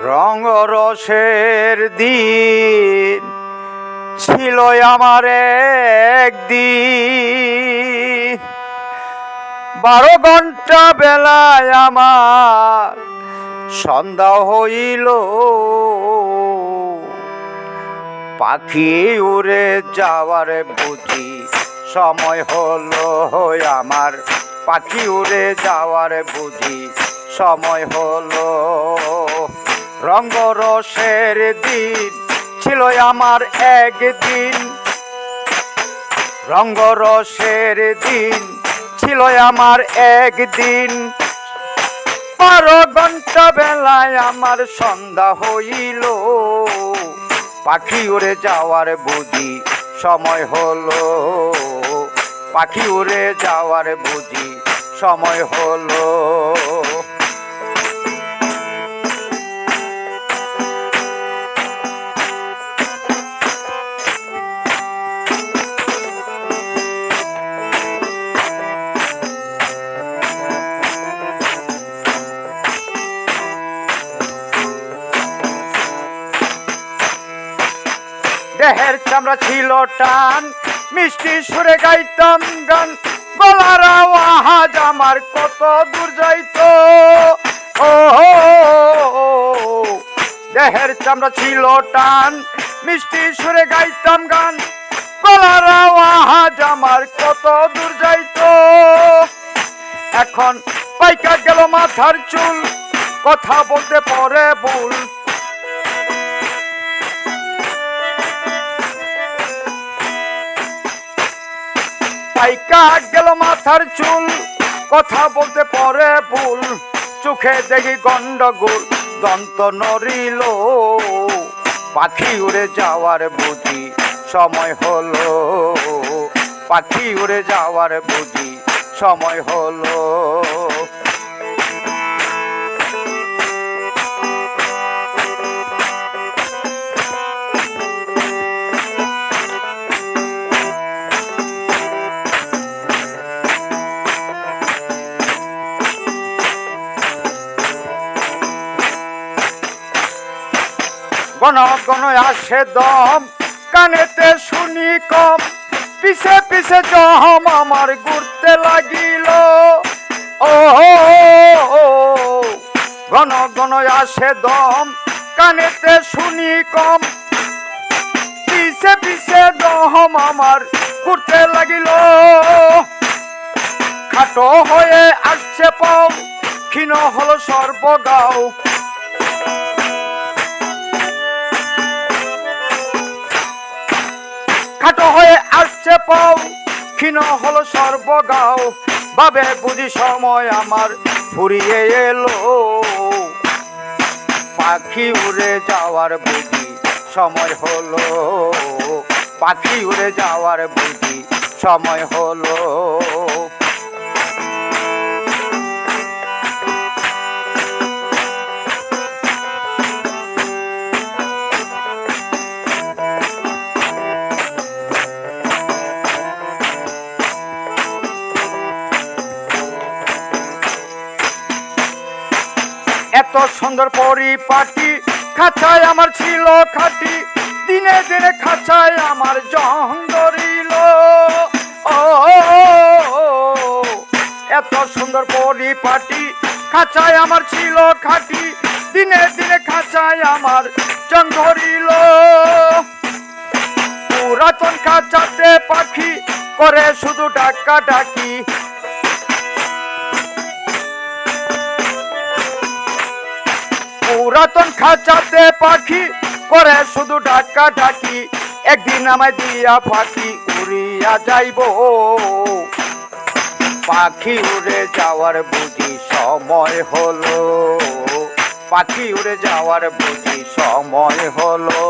রঙরসের দিন ছিল আমার একদিন, 12 ঘন্টা বেলায় আমার সন্ধ্যা হইল, পাখি উড়ে যাওয়ার বুঝি সময় হলো আমার, পাখি উড়ে যাওয়ার বুঝি সময় হলো। রঙরসের দিন ছিল আমার একদিন, রঙরসের দিন ছিল আমার একদিন, 12 ঘন্টা বেলায় আমার সন্ধ্যা হইল, পাখি উড়ে যাওয়ার বুঝি সময় হলো, পাখি উড়ে যাওয়ার বুঝি সময় হলো। দেহের চামড়া ছিল টান, মিষ্টি সুরে গাইতাম গান, গলার আওয়াজ আমার কত দূর যাইতো। ও দেহের চামড়া ছিল টান, মিষ্টি সুরে গাইতাম গান, গলার আওয়াজ আমার কত দূর যাইতো। এখন পাইকা গেল মাথার চুল, কথা বলতে পরে ভুল, পাইকা গেল মাথার চুল, কথা বলতে পরে ভুল, চোখে দেখি গন্ডগোল, দন্ত নড়িল, পাখি উড়ে যাওয়ার বুঝি সময় হলো, পাখি উড়ে যাওয়ার বুঝি সময় হলো। ঘন ঘন আসে দম, কানেতে শুনি কম, পিছে পিছে জহম আমার ঘুরতে লাগিল। ও ঘন ঘন আসে দম, কানেতে শুনি কম, পিছে পিছে জহম আমার ঘুরতে লাগিল। খাটো হয়ে আসছে পাও, ক্ষীণ হলো সর্বগাও, খাটো হয়ে আসছে পাও, ক্ষীণ হলো সর্বগাও, ভাবে বুঝি সময় আমার ফুরিয়ে এলো, পাখি উড়ে যাওয়ার বুঝি সময় হলো, পাখি উড়ে যাওয়ার বুঝি সময় হলো। এত সুন্দর পরিপাটি, খাঁচায় আমার ছিল খাটি, দিনে দিনে খাঁচায় আমার জং ধরিল। ও এত সুন্দর পরিপাটি, খাঁচায় আমার ছিল খাটি, দিনে দিনে খাঁচায় আমার জং ধরিল। পুরাতন খাঁচাতে পাখি করে শুধু ডাকা ডাকি, পুরাতন খাঁচাতে পাখি করে শুধু ডাকা ডাকি, একদিন আমায় দিয়া পাখি উড়িয়া যাইব, পাখি উড়ে যাওয়ার বুঝি সময় হলো, পাখি উড়ে যাওয়ার বুঝি সময় হলো।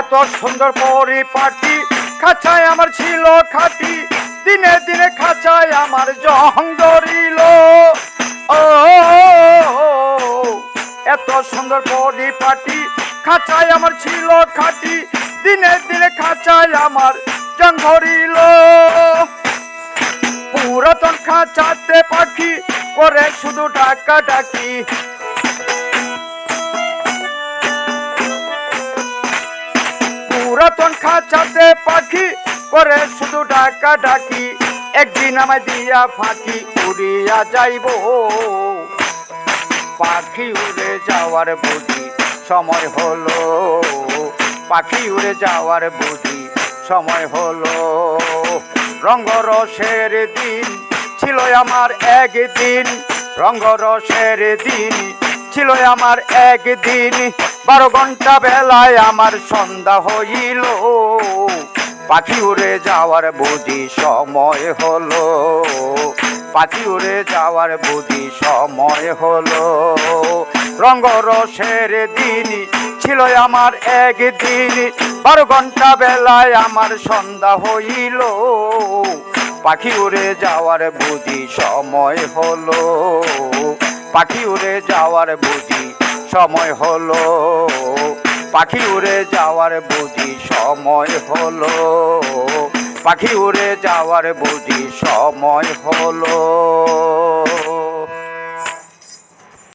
এত সুন্দর পরিপাটি, খাঁচায় আমার ছিল খাটি, দিনে দিনে খাঁচায় আমার জং ধরিল। সুন্দর পরিপাটি, খাঁচায় আমার ছিল খাঁটি, দিনে দিনে খাঁচায় আমার জং ধরিল। পুরাতন খাঁচাতে পাখি করে শুধু ডাকা ডাকি, পুরাতন খাঁচাতে পাখি করে শুধু ডাকা ডাকি, একদিন আমায় দিয়া ফাঁকি উড়িয়া যাইব। পাখি উড়ে যাওয়ার বুঝি সময় হলো, পাখি উড়ে যাওয়ার বুঝি সময় হলো। রঙ্গরসের দিন ছিল আমার একদিন, রঙ্গরসের দিন ছিল আমার একদিন, 12 ঘন্টা বেলায় আমার সন্ধ্যা হইল। পাখি উড়ে যাওয়ার বুঝি সময় হলো, পাখি উড়ে যাওয়ার বুঝি সময় হলো। রঙ্গরসের দিন ছিল আমার একদিন, 12 ঘন্টা বেলায় আমার সন্ধ্যা হইল। পাখি উড়ে যাওয়ার বুঝি সময় হলো, পাখি উড়ে যাওয়ার বুঝি সময় হলো, পাখি উড়ে যাওয়ার বুঝি সময় হলো, পাখি উড়ে যাওয়ার বুঝি সময় হলো।